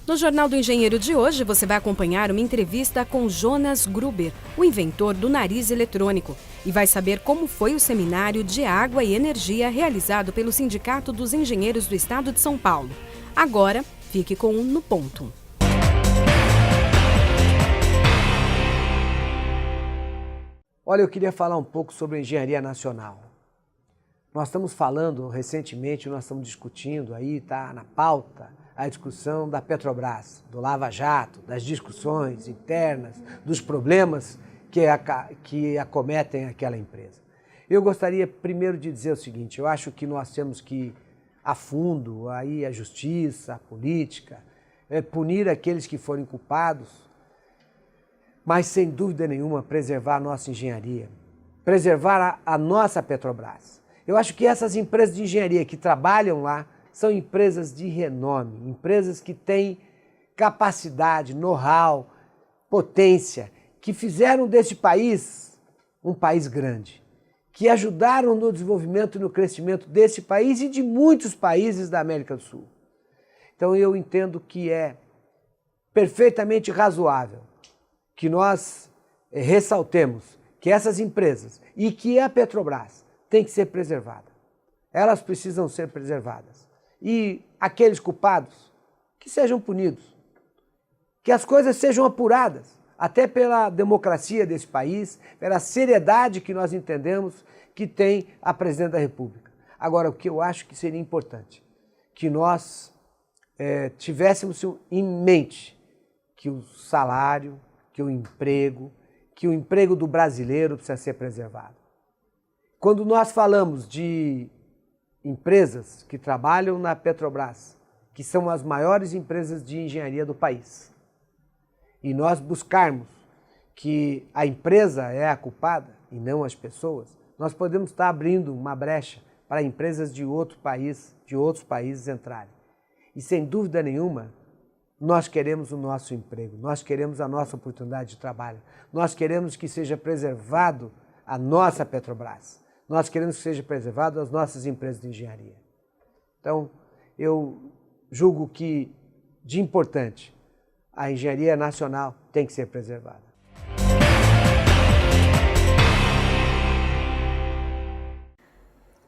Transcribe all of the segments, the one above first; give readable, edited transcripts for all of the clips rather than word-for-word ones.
No Jornal do Engenheiro de hoje, você vai acompanhar uma entrevista com Jonas Gruber, o inventor do nariz eletrônico, e vai saber como foi o seminário de água e energia realizado pelo Sindicato dos Engenheiros do Estado de São Paulo. Agora, fique com o No Ponto. Olha, eu queria falar um pouco sobre a engenharia nacional. Nós estamos falando recentemente, nós estamos discutindo aí, está na pauta, a discussão da Petrobras, do Lava Jato, das discussões internas, dos problemas que acometem aquela empresa. Eu gostaria primeiro de dizer o seguinte, eu acho que nós temos que ir a fundo, aí a justiça, a política, punir aqueles que forem culpados, mas sem dúvida nenhuma preservar a nossa engenharia, preservar a nossa Petrobras. Eu acho que essas empresas de engenharia que trabalham lá são empresas de renome, empresas que têm capacidade, know-how, potência, que fizeram deste país um país grande, que ajudaram no desenvolvimento e no crescimento desse país e de muitos países da América do Sul. Então eu entendo que é perfeitamente razoável que nós ressaltemos que essas empresas e que a Petrobras tem que ser preservada. Elas precisam ser preservadas. E aqueles culpados, que sejam punidos. Que as coisas sejam apuradas, até pela democracia desse país, pela seriedade que nós entendemos que tem a Presidente da República. Agora, o que eu acho que seria importante, que nós tivéssemos em mente que o salário, que o emprego do brasileiro precisa ser preservado. Quando nós falamos de empresas que trabalham na Petrobras, que são as maiores empresas de engenharia do país, e nós buscarmos que a empresa é a culpada e não as pessoas, nós podemos estar abrindo uma brecha para empresas de outros países entrarem. E sem dúvida nenhuma, nós queremos o nosso emprego, nós queremos a nossa oportunidade de trabalho, nós queremos que seja preservado a nossa Petrobras, nós queremos que seja preservado as nossas empresas de engenharia. Então, eu julgo que, de importante, a engenharia nacional tem que ser preservada.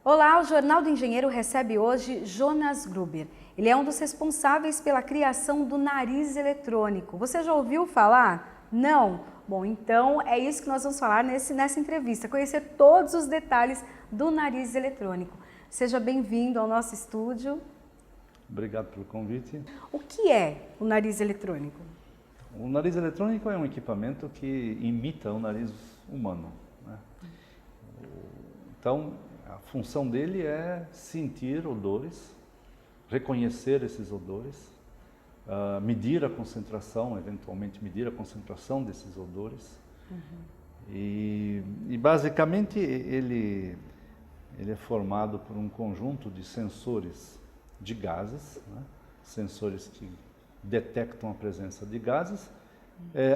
Olá, o Jornal do Engenheiro recebe hoje Jonas Gruber. Ele é um dos responsáveis pela criação do nariz eletrônico. Você já ouviu falar? Não? Bom, então é isso que nós vamos falar nessa entrevista, conhecer todos os detalhes do nariz eletrônico. Seja bem-vindo ao nosso estúdio. Obrigado pelo convite. O que é o nariz eletrônico? O nariz eletrônico é um equipamento que imita o nariz humano, né? Então, a função dele é sentir odores, reconhecer esses odores, medir a concentração, eventualmente medir a concentração desses odores. E basicamente ele é formado por um conjunto de sensores de gases, né? Sensores que detectam a presença de gases,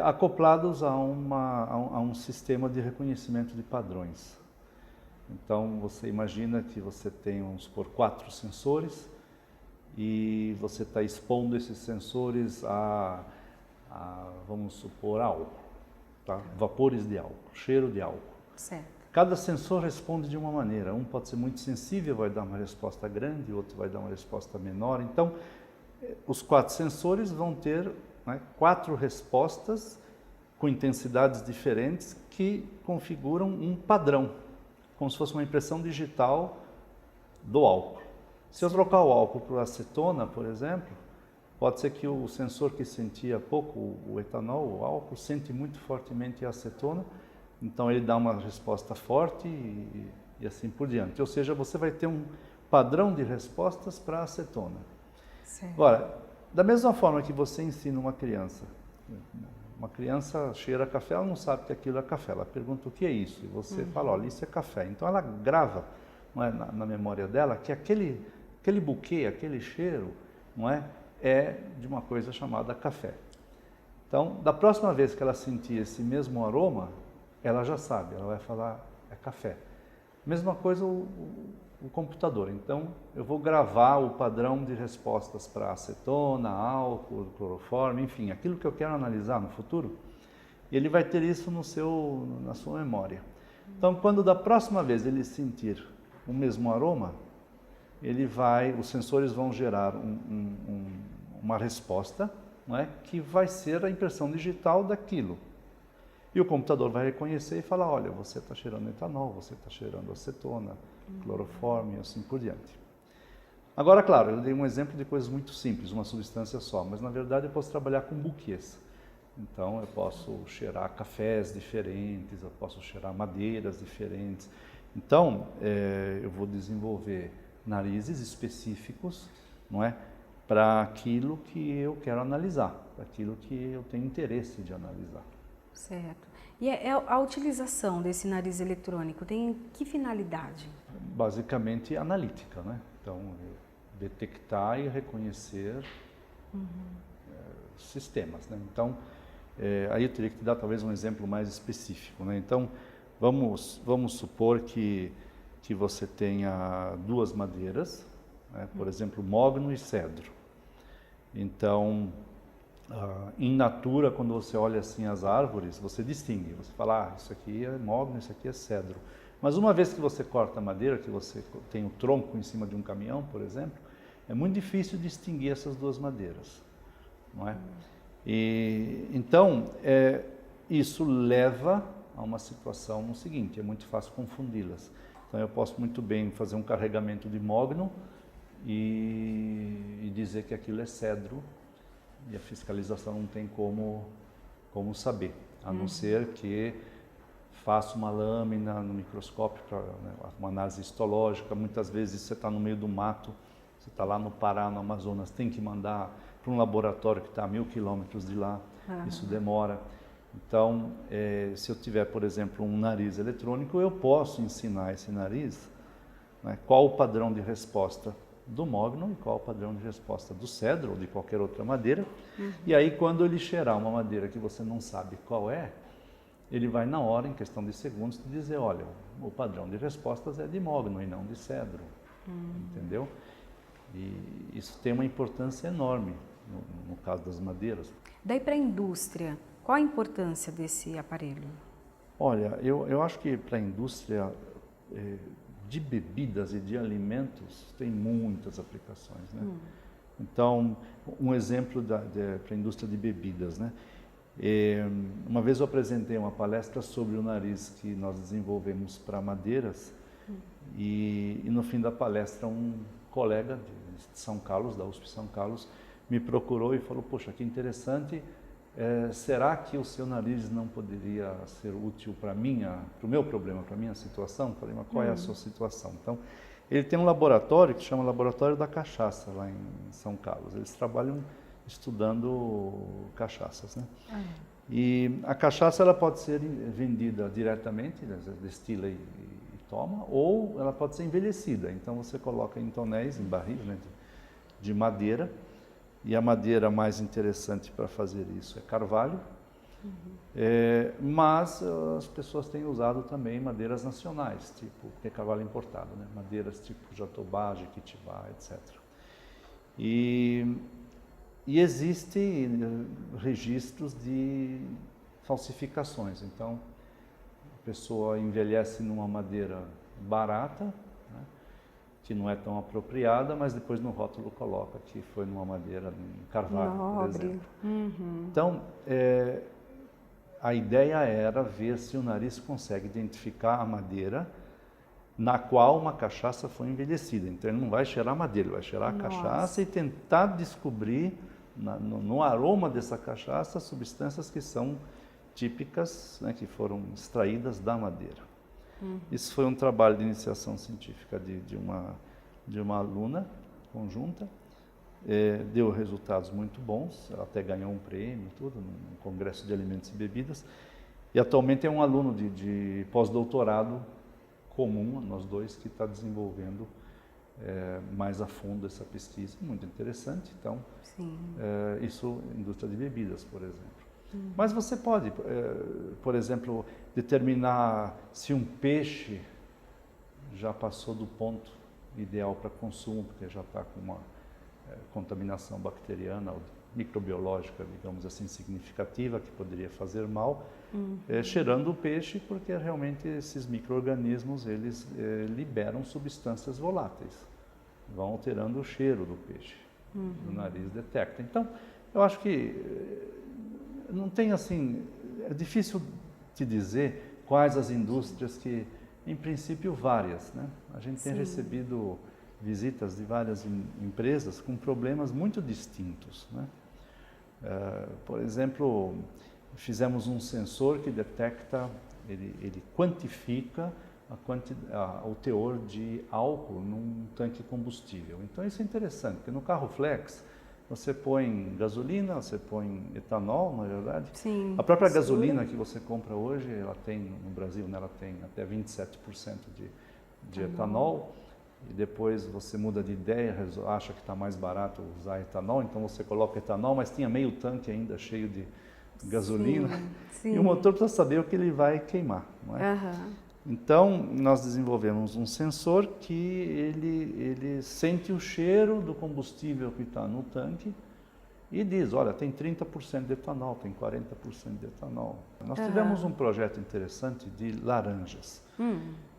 acoplados a um sistema de reconhecimento de padrões. Então você imagina que você tem, vamos supor, 4 sensores, e você está expondo esses sensores vamos supor, álcool, tá? Vapores de álcool, cheiro de álcool. Certo. Cada sensor responde de uma maneira. Um pode ser muito sensível, vai dar uma resposta grande, o outro vai dar uma resposta menor. Então, os 4 sensores vão ter, né, 4 respostas com intensidades diferentes que configuram um padrão, como se fosse uma impressão digital do álcool. Se eu trocar o álcool por acetona, por exemplo, pode ser que o sensor que sentia pouco o etanol, o álcool, sente muito fortemente a acetona, então ele dá uma resposta forte e assim por diante. Ou seja, você vai ter um padrão de respostas para a acetona. Certo. Agora, da mesma forma que você ensina uma criança cheira café, ela não sabe que aquilo é café, ela pergunta o que é isso, e você fala, olha, isso é café. Então ela grava, não é, na memória dela que aquele buquê, aquele cheiro, não é de uma coisa chamada café. Então, da próxima vez que ela sentir esse mesmo aroma, ela já sabe, ela vai falar, é café. Mesma coisa o o computador. Então, eu vou gravar o padrão de respostas para acetona, álcool, cloroforme, enfim, aquilo que eu quero analisar no futuro, ele vai ter isso na sua memória. Então, quando da próxima vez ele sentir o mesmo aroma, os sensores vão gerar uma resposta, não é, que vai ser a impressão digital daquilo. E o computador vai reconhecer e falar, olha, você está cheirando etanol, você está cheirando acetona, cloroforme e assim por diante. Agora, claro, eu dei um exemplo de coisas muito simples, uma substância só, mas na verdade eu posso trabalhar com buquês. Então eu posso cheirar cafés diferentes, eu posso cheirar madeiras diferentes. Então eu vou desenvolver narizes específicos, não é, para aquilo que eu quero analisar, para aquilo que eu tenho interesse de analisar. Certo. E a utilização desse nariz eletrônico tem que finalidade? Basicamente analítica, né? Então, detectar e reconhecer sistemas, né? Então, aí eu teria que te dar talvez um exemplo mais específico, né? Então, vamos supor que você tenha duas madeiras, né? Por exemplo, mogno e cedro. Então, in natura, quando você olha assim as árvores, você distingue, você fala, isso aqui é mogno, isso aqui é cedro. Mas uma vez que você corta a madeira, que você tem o tronco em cima de um caminhão, por exemplo, é muito difícil distinguir essas duas madeiras, não é? E então, isso leva a uma situação no seguinte, é muito fácil confundi-las. Então eu posso muito bem fazer um carregamento de mogno e dizer que aquilo é cedro, e a fiscalização não tem como saber, a não ser que faça uma lâmina no microscópio, uma análise histológica. Muitas vezes você está no meio do mato, você está lá no Pará, no Amazonas, tem que mandar para um laboratório que está a 1000 quilômetros de lá, isso demora. Então, se eu tiver, por exemplo, um nariz eletrônico, eu posso ensinar esse nariz, né, qual o padrão de resposta do mogno e qual o padrão de resposta do cedro ou de qualquer outra madeira. E aí, quando ele cheirar uma madeira que você não sabe qual é, ele vai na hora, em questão de segundos, te dizer, olha, o padrão de respostas é de mogno e não de cedro, entendeu? E isso tem uma importância enorme no caso das madeiras. Daí para a indústria, qual a importância desse aparelho? Olha, eu acho que para a indústria de bebidas e de alimentos tem muitas aplicações, né? Então, um exemplo para a indústria de bebidas, né? Uma vez eu apresentei uma palestra sobre o nariz que nós desenvolvemos para madeiras e no fim da palestra um colega de São Carlos, da USP São Carlos, me procurou e falou, poxa, que interessante, será que o seu nariz não poderia ser útil para o meu problema, para a minha situação? Eu falei, mas qual é a sua situação? Então, ele tem um laboratório que chama Laboratório da Cachaça, lá em São Carlos. Eles trabalham estudando cachaças, né? E a cachaça ela pode ser vendida diretamente, destila e toma, ou ela pode ser envelhecida. Então você coloca em tonéis, em barris, né, de madeira, e a madeira mais interessante para fazer isso é carvalho, mas as pessoas têm usado também madeiras nacionais, tipo, que é carvalho importado, né? Madeiras tipo jatobá, jequitibá, etc. E existem registros de falsificações. Então, a pessoa envelhece numa madeira barata, né, que não é tão apropriada, mas depois no rótulo coloca que foi numa madeira, um carvalho, por exemplo. Então, a ideia era ver se o nariz consegue identificar a madeira na qual uma cachaça foi envelhecida. Então, ele não vai cheirar madeira, ele vai cheirar a cachaça e tentar descobrir no aroma dessa cachaça substâncias que são típicas, né, que foram extraídas da madeira. Isso foi um trabalho de iniciação científica de uma aluna conjunta, deu resultados muito bons, ela até ganhou um prêmio, tudo, no Congresso de Alimentos e Bebidas, e atualmente é um aluno de pós-doutorado comum, nós dois, que está desenvolvendo mais a fundo essa pesquisa, muito interessante. Então, isso indústria de bebidas, por exemplo. Mas você pode, por exemplo, determinar se um peixe já passou do ponto ideal para consumo, porque já está com uma contaminação bacteriana ou microbiológica, digamos assim, significativa, que poderia fazer mal, cheirando o peixe, porque realmente esses micro-organismos, eles liberam substâncias voláteis, vão alterando o cheiro do peixe, o nariz detecta. Então, eu acho que não tem assim, é difícil te dizer quais as indústrias que, em princípio, várias, né? A gente tem recebido visitas de várias empresas com problemas muito distintos, né? Por exemplo, fizemos um sensor que detecta, ele quantifica o teor de álcool num tanque combustível. Então isso é interessante, porque no carro flex você põe gasolina, você põe etanol, na verdade. Sim. A própria gasolina que você compra hoje, ela tem, no Brasil, né, ela tem até 27% de etanol. E depois você muda de ideia, acha que está mais barato usar etanol, então você coloca etanol, mas tinha meio tanque ainda cheio de gasolina. Sim. E o motor precisa saber o que ele vai queimar, não é? Então, nós desenvolvemos um sensor que ele sente o cheiro do combustível que está no tanque e diz, olha, tem 30% de etanol, tem 40% de etanol. Nós tivemos um projeto interessante de laranjas.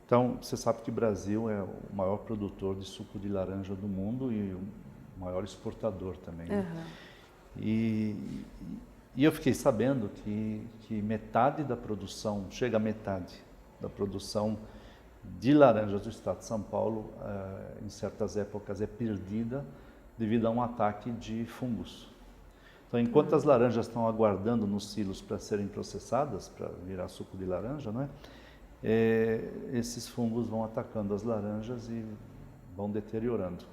Então, você sabe que o Brasil é o maior produtor de suco de laranja do mundo e o maior exportador também. Né? E eu fiquei sabendo que metade da produção, chega a metade da produção de laranjas do estado de São Paulo, em certas épocas, é perdida devido a um ataque de fungos. Então, enquanto as laranjas estão aguardando nos silos para serem processadas, para virar suco de laranja, não é? Esses fungos vão atacando as laranjas e vão deteriorando.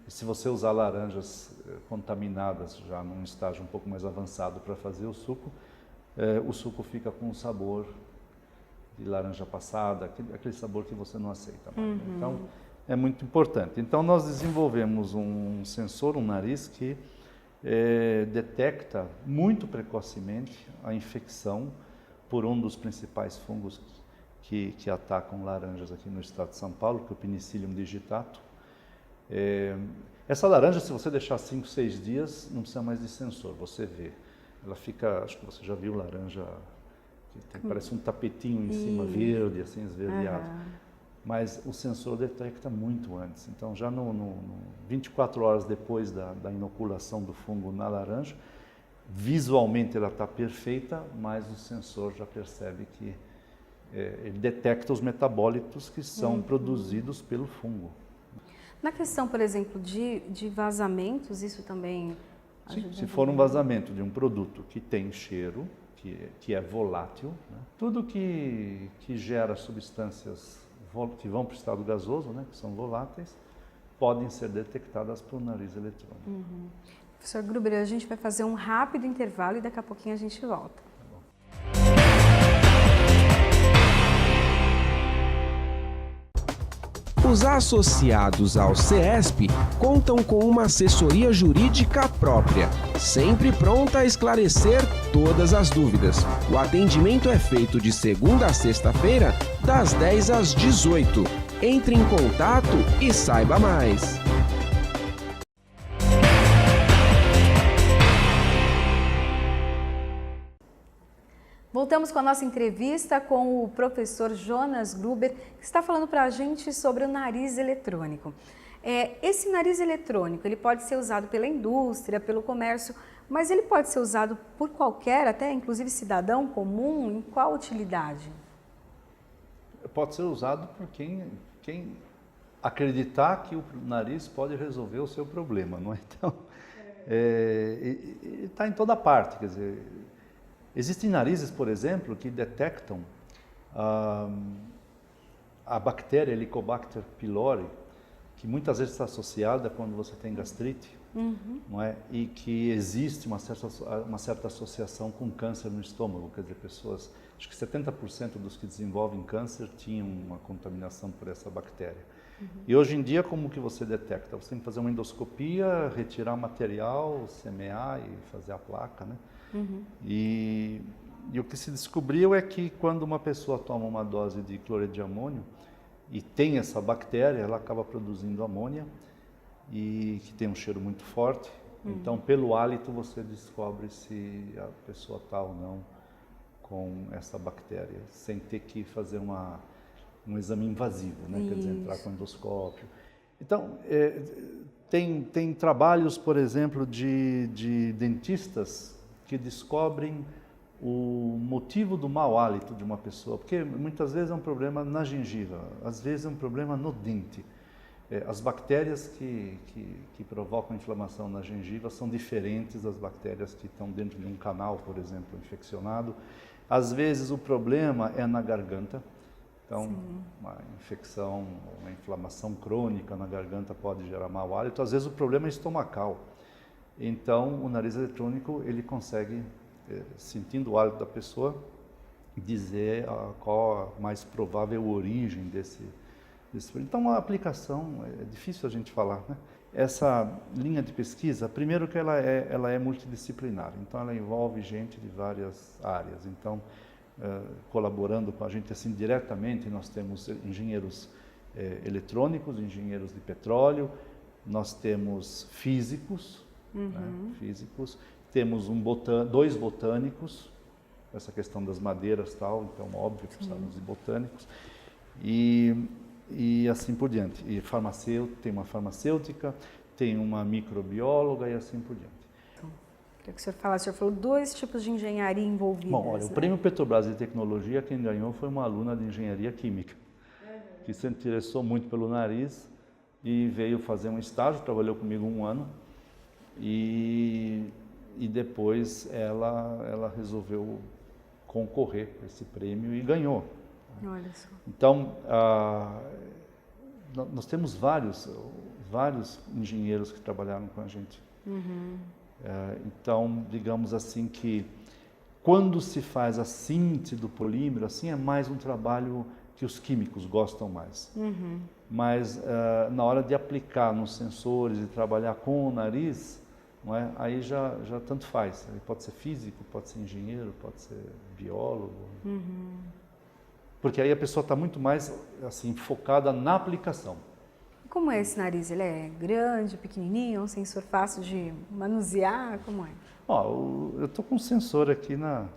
E se você usar laranjas contaminadas já num estágio um pouco mais avançado para fazer o suco fica com um sabor de laranja passada, aquele sabor que você não aceita mais. Então, é muito importante. Então, nós desenvolvemos um sensor, um nariz, que detecta muito precocemente a infecção por um dos principais fungos que atacam laranjas aqui no estado de São Paulo, que é o Penicillium digitato. Essa laranja, se você deixar 5, 6 dias, não precisa mais de sensor, você vê. Ela fica, acho que você já viu laranja, que parece um tapetinho em cima, verde, assim, esverdeado. Mas o sensor detecta muito antes. Então, já 24 horas depois da inoculação do fungo na laranja, visualmente ela está perfeita, mas o sensor já percebe que ele detecta os metabólitos que são produzidos pelo fungo. Na questão, por exemplo, de vazamentos, isso também ajuda? Se for um vazamento de um produto que tem cheiro, que é volátil, né? Tudo que gera substâncias que vão para o estado gasoso, né, que são voláteis, podem ser detectadas pelo nariz eletrônico. Professor Gruber, a gente vai fazer um rápido intervalo e daqui a pouquinho a gente volta. Os associados ao CESP contam com uma assessoria jurídica própria, sempre pronta a esclarecer todas as dúvidas. O atendimento é feito de segunda a sexta-feira, das 10 às 18. Entre em contato e saiba mais. Voltamos com a nossa entrevista com o professor Jonas Gruber, que está falando para a gente sobre o nariz eletrônico. Esse nariz eletrônico, ele pode ser usado pela indústria, pelo comércio, mas ele pode ser usado por qualquer, até inclusive cidadão comum, em qual utilidade? Pode ser usado por quem acreditar que o nariz pode resolver o seu problema, não é? Então, está em toda parte, quer dizer... Existem narizes, por exemplo, que detectam a bactéria Helicobacter pylori, que muitas vezes está associada quando você tem gastrite, não é? E que existe uma certa associação com câncer no estômago, quer dizer, pessoas, acho que 70% dos que desenvolvem câncer tinham uma contaminação por essa bactéria. E hoje em dia, como que você detecta? Você tem que fazer uma endoscopia, retirar o material, semear e fazer a placa, né? E o que se descobriu é que quando uma pessoa toma uma dose de cloreto de amônio, e tem essa bactéria, ela acaba produzindo amônia, e que tem um cheiro muito forte. Então, pelo hálito, você descobre se a pessoa está ou não com essa bactéria, sem ter que fazer um exame invasivo, né? Quer dizer, entrar com endoscópio. Então, tem trabalhos, por exemplo, de dentistas que descobrem o motivo do mau hálito de uma pessoa, porque muitas vezes é um problema na gengiva, às vezes é um problema no dente. As bactérias que provocam inflamação na gengiva são diferentes das bactérias que estão dentro de um canal, por exemplo, infeccionado. Às vezes o problema é na garganta, então uma infecção, uma inflamação crônica na garganta pode gerar mau hálito. Às vezes o problema é estomacal. Então o nariz eletrônico ele consegue, sentindo o hálito da pessoa, dizer qual a mais provável origem desse. Então a aplicação, é difícil a gente falar, né? Essa linha de pesquisa, primeiro que ela é multidisciplinar, então ela envolve gente de várias áreas. Então, colaborando com a gente assim diretamente, nós temos engenheiros eletrônicos, engenheiros de petróleo, nós temos físicos, né? Físicos, temos dois botânicos, essa questão das madeiras e tal, então óbvio que precisamos de botânicos, e assim por diante. E tem uma farmacêutica, tem uma microbióloga e assim por diante. Então, queria que o senhor falasse, o senhor falou 2 tipos de engenharia envolvidas. Bom, olha, o Prêmio Petrobras de Tecnologia, quem ganhou foi uma aluna de engenharia química, que se interessou muito pelo nariz e veio fazer um estágio, trabalhou comigo 1 ano, e depois ela resolveu concorrer a esse prêmio e ganhou. Olha só. Então, nós temos vários engenheiros que trabalharam com a gente. Então, digamos assim que quando se faz a síntese do polímero, assim é mais um trabalho que os químicos gostam mais. Mas na hora de aplicar nos sensores e trabalhar com o nariz, não é? Aí já tanto faz. Ele pode ser físico, pode ser engenheiro, pode ser biólogo. Porque aí a pessoa está muito mais assim, focada na aplicação. Como é esse nariz? Ele é grande, pequenininho, um sensor fácil de manusear? Como é? Ó, eu estou com um sensor aqui na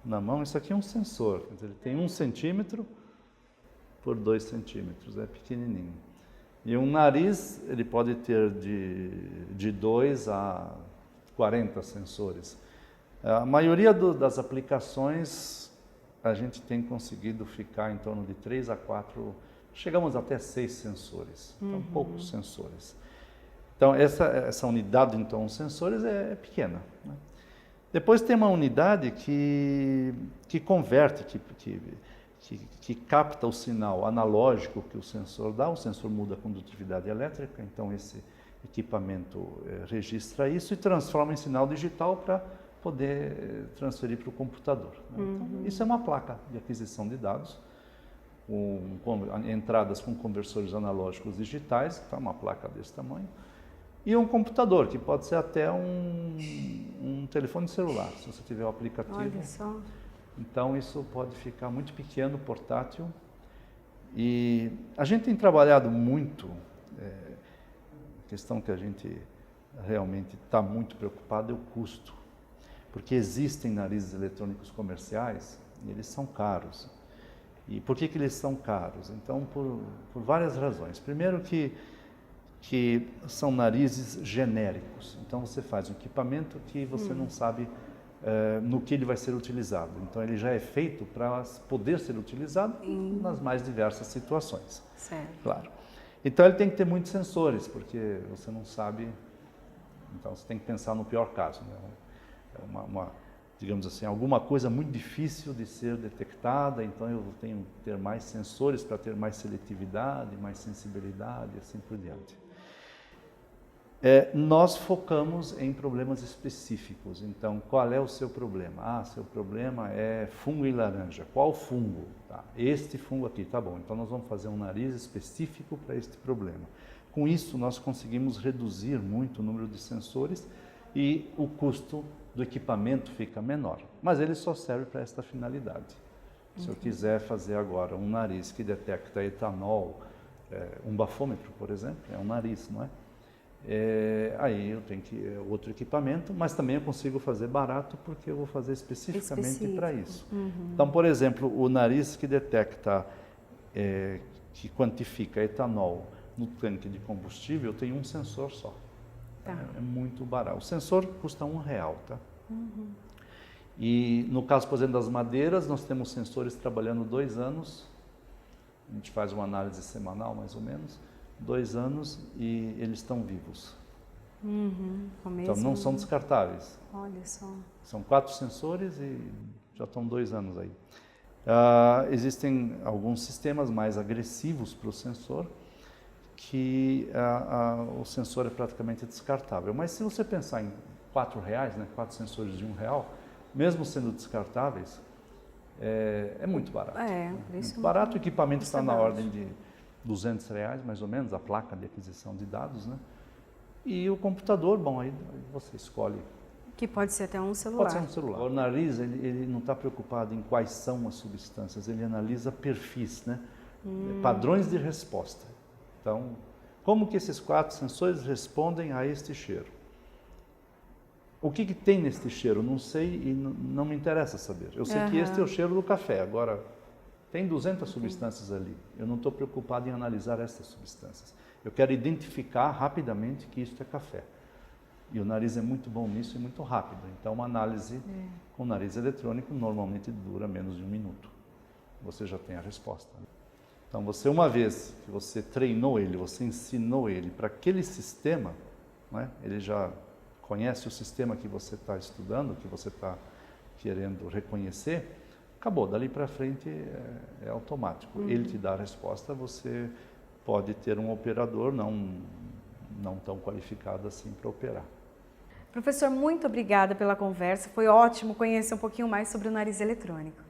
mão. Isso aqui é um sensor. Ele tem 1 centímetro por 2 centímetros, é pequenininho. E um nariz, ele pode ter de 2 a 40 sensores. A maioria das aplicações, a gente tem conseguido ficar em torno de 3 a 4, chegamos até 6 sensores, então poucos sensores. Então essa unidade, então, sensores é pequena, né? Depois tem uma unidade que converte, que capta o sinal analógico que o sensor dá, o sensor muda a condutividade elétrica, então esse equipamento registra isso e transforma em sinal digital para poder transferir para o computador, né? Então, isso é uma placa de aquisição de dados, com entradas com conversores analógicos digitais, então uma placa desse tamanho, e um computador, que pode ser até um telefone celular, se você tiver o aplicativo. Olha só. Então isso pode ficar muito pequeno, portátil. E a gente tem trabalhado muito, a questão que a gente realmente está muito preocupado é o custo. Porque existem narizes eletrônicos comerciais e eles são caros. E por que eles são caros? Então, por várias razões. Primeiro que são narizes genéricos. Então, você faz um equipamento que você não sabe no que ele vai ser utilizado. Então, ele já é feito para poder ser utilizado nas mais diversas situações. Certo. Claro. Então, ele tem que ter muitos sensores, porque você não sabe. Então, você tem que pensar no pior caso, né? Digamos assim, alguma coisa muito difícil de ser detectada, então eu tenho que ter mais sensores para ter mais seletividade, mais sensibilidade e assim por diante. Nós focamos em problemas específicos. Então, qual é o seu problema? Seu problema é fungo em laranja. Qual fungo? Tá, este fungo aqui, tá bom. Então, nós vamos fazer um nariz específico para este problema. Com isso, nós conseguimos reduzir muito o número de sensores e o custo do equipamento fica menor. Mas ele só serve para esta finalidade. Se eu quiser fazer agora um nariz que detecta etanol, um bafômetro, por exemplo, é um nariz, não é? Aí eu tenho que outro equipamento, mas também eu consigo fazer barato porque eu vou fazer especificamente para isso. Então, por exemplo, o nariz que detecta, que quantifica etanol no tanque de combustível, tem um sensor só. Tá. É muito barato. O sensor custa R$1, tá? E no caso, por exemplo, das madeiras, nós temos sensores trabalhando 2 anos. A gente faz uma análise semanal, mais ou menos. 2 anos e eles estão vivos. Então não são descartáveis. Olha só. São 4 sensores e já estão 2 anos aí. Existem alguns sistemas mais agressivos para o sensor, que o sensor é praticamente descartável. Mas se você pensar em R$4, né, 4 sensores de R$1, mesmo sendo descartáveis, é muito barato. Muito barato. O equipamento está na ordem de R$200, mais ou menos, a placa de aquisição de dados, né? E o computador, bom, aí você escolhe. Que pode ser até um celular. Pode ser um celular. O nariz, ele não está preocupado em quais são as substâncias, ele analisa perfis, né? Padrões de resposta. Então, como que esses 4 sensores respondem a este cheiro? O que tem neste cheiro? Não sei e não me interessa saber. Eu sei que este é o cheiro do café. Agora, tem 200 substâncias ali. Eu não estou preocupado em analisar essas substâncias. Eu quero identificar rapidamente que isto é café. E o nariz é muito bom nisso e muito rápido. Então, uma análise com nariz eletrônico normalmente dura menos de 1 minuto. Você já tem a resposta. Então, uma vez que você treinou ele, você ensinou ele para aquele sistema, né, ele já conhece o sistema que você está estudando, que você está querendo reconhecer, acabou. Dali para frente é automático. Ele te dá a resposta, você pode ter um operador não tão qualificado assim para operar. Professor, muito obrigada pela conversa. Foi ótimo conhecer um pouquinho mais sobre o nariz eletrônico.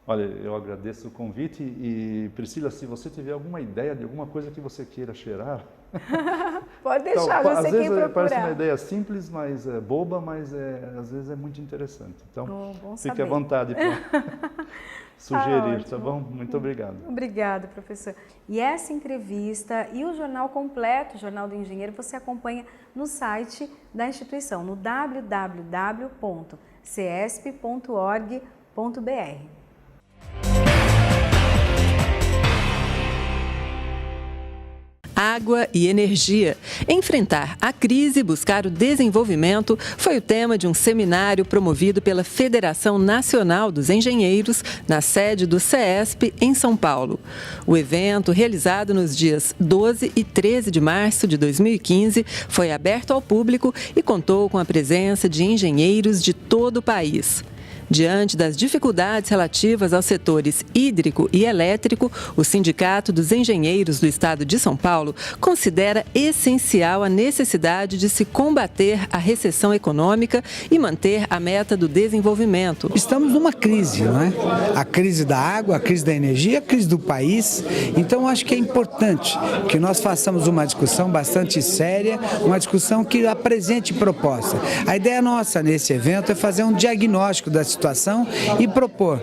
Olha, eu agradeço o convite e, Priscila, se você tiver alguma ideia de alguma coisa que você queira cheirar... Pode deixar, já sei quem procurar. Parece uma ideia simples, mas boba, mas às vezes é muito interessante. Então, fique à vontade para sugerir, tá bom? Muito obrigado. Obrigada, professor. E essa entrevista e o jornal completo, o Jornal do Engenheiro, você acompanha no site da instituição, no www.cesp.org.br. Água e energia. Enfrentar a crise e buscar o desenvolvimento foi o tema de um seminário promovido pela Federação Nacional dos Engenheiros, na sede do CESP, em São Paulo. O evento, realizado nos dias 12 e 13 de março de 2015, foi aberto ao público e contou com a presença de engenheiros de todo o país. Diante das dificuldades relativas aos setores hídrico e elétrico, o Sindicato dos Engenheiros do Estado de São Paulo considera essencial a necessidade de se combater a recessão econômica e manter a meta do desenvolvimento. Estamos numa crise, não é? A crise da água, a crise da energia, a crise do país. Então, acho que é importante que nós façamos uma discussão bastante séria, uma discussão que apresente proposta. A ideia nossa nesse evento é fazer um diagnóstico da situação e propor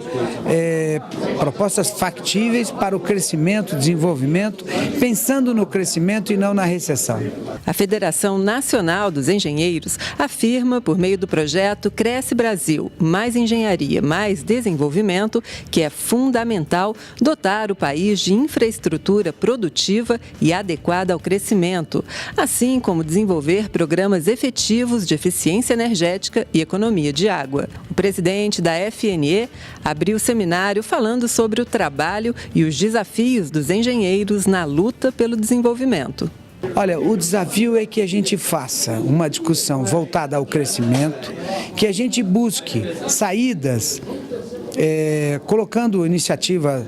propostas factíveis para o crescimento, desenvolvimento, pensando no crescimento e não na recessão. A Federação Nacional dos Engenheiros afirma, por meio do projeto Cresce Brasil, Mais Engenharia, Mais Desenvolvimento, que é fundamental dotar o país de infraestrutura produtiva e adequada ao crescimento, assim como desenvolver programas efetivos de eficiência energética e economia de água. O presidente da FNE abriu o seminário falando sobre o trabalho e os desafios dos engenheiros na luta pelo desenvolvimento. Olha, o desafio é que a gente faça uma discussão voltada ao crescimento, que a gente busque saídas, colocando iniciativa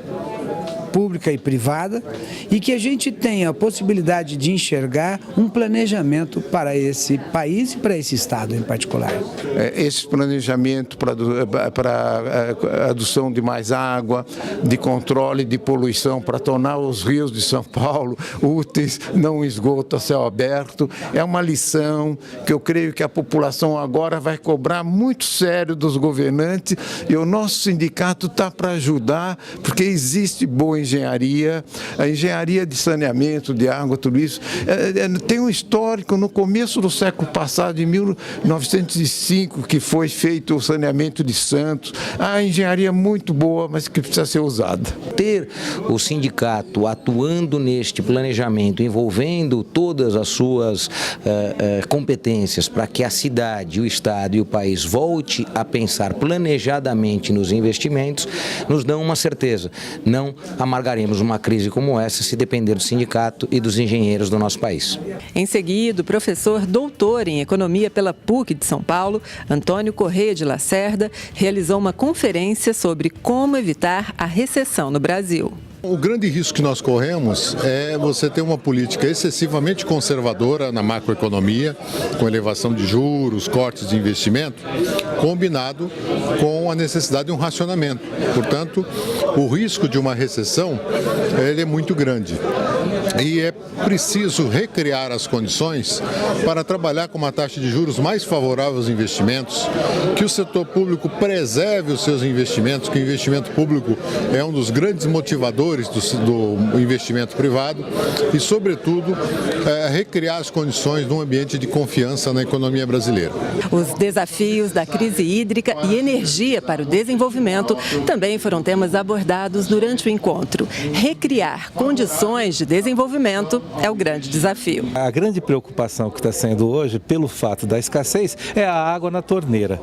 pública e privada, e que a gente tenha a possibilidade de enxergar um planejamento para esse país e para esse estado em particular. Esse planejamento para a adução de mais água, de controle de poluição, para tornar os rios de São Paulo úteis, não um esgoto a céu aberto, é uma lição que eu creio que a população agora vai cobrar muito sério dos governantes, e o nosso sindicato está para ajudar, porque existe boa engenharia, a engenharia de saneamento, de água, tudo isso, tem um histórico no começo do século passado, em 1905, que foi feito o saneamento de Santos, a engenharia é muito boa, mas que precisa ser usada. Ter o sindicato atuando neste planejamento, envolvendo todas as suas competências para que a cidade, o estado e o país volte a pensar planejadamente nos investimentos, nos dão uma certeza: não amargaremos uma crise como essa se depender do sindicato e dos engenheiros do nosso país. Em seguida, o professor doutor em Economia pela PUC de São Paulo, Antônio Corrêa de Lacerda, realizou uma conferência sobre como evitar a recessão no Brasil. O grande risco que nós corremos é você ter uma política excessivamente conservadora na macroeconomia, com elevação de juros, cortes de investimento, combinado com a necessidade de um racionamento. Portanto, o risco de uma recessão ele é muito grande. E é preciso recriar as condições para trabalhar com uma taxa de juros mais favorável aos investimentos, que o setor público preserve os seus investimentos, que o investimento público é um dos grandes motivadores do investimento privado e, sobretudo, recriar as condições de um ambiente de confiança na economia brasileira. Os desafios da crise hídrica e energia para o desenvolvimento também foram temas abordados durante o encontro. Recriar condições de desenvolvimento é o grande desafio. A grande preocupação que está sendo hoje, pelo fato da escassez, é a água na torneira,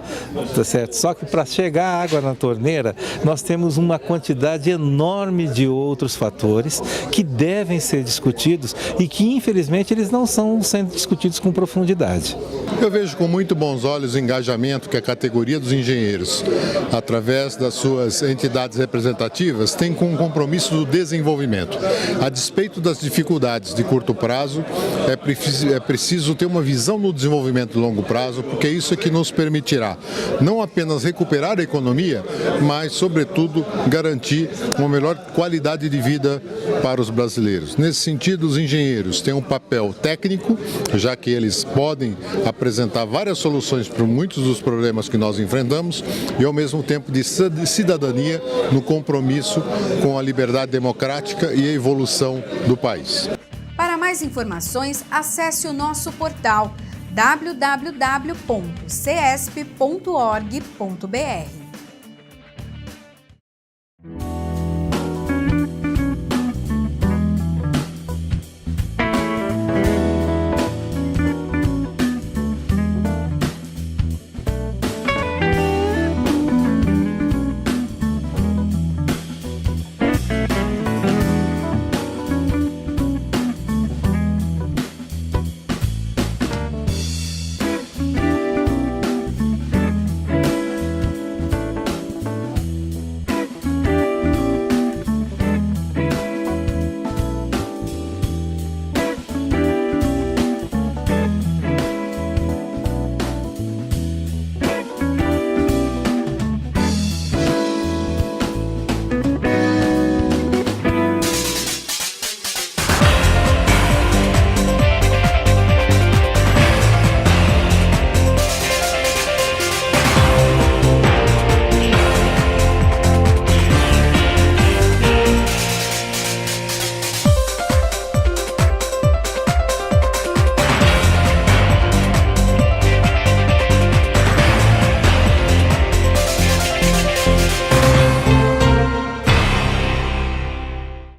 tá certo? Só que para chegar a água na torneira, nós temos uma quantidade enorme de outros fatores que devem ser discutidos e que, infelizmente, eles não estão sendo discutidos com profundidade. Eu vejo com muito bons olhos o engajamento que a categoria dos engenheiros, através das suas entidades representativas, tem com o compromisso do desenvolvimento. A despeito das dificuldades de curto prazo, é preciso ter uma visão no desenvolvimento de longo prazo, porque isso é que nos permitirá não apenas recuperar a economia, mas, sobretudo, garantir uma melhor qualidade de vida para os brasileiros. Nesse sentido, os engenheiros têm um papel técnico, já que eles podem apresentar várias soluções para muitos dos problemas que nós enfrentamos, e ao mesmo tempo de cidadania no compromisso com a liberdade democrática e a evolução do país. Para mais informações, acesse o nosso portal www.cesp.org.br.